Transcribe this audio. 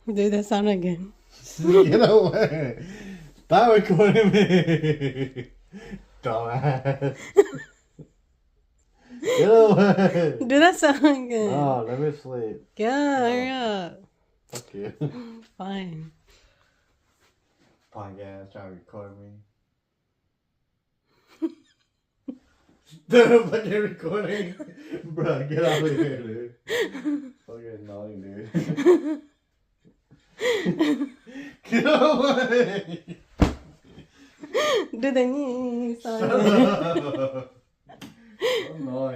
Do that sound again. Get away. Stop recording me. Dumbass. Get away. Do that sound again. No, let me sleep. Yeah, hurry up. Fuck you. Fine. Podcast trying to record me. Dude, fucking recording. Bro, get out of here, dude. Fucking annoying, dude. Get away. Do the knee sound Shut again. up. Annoying.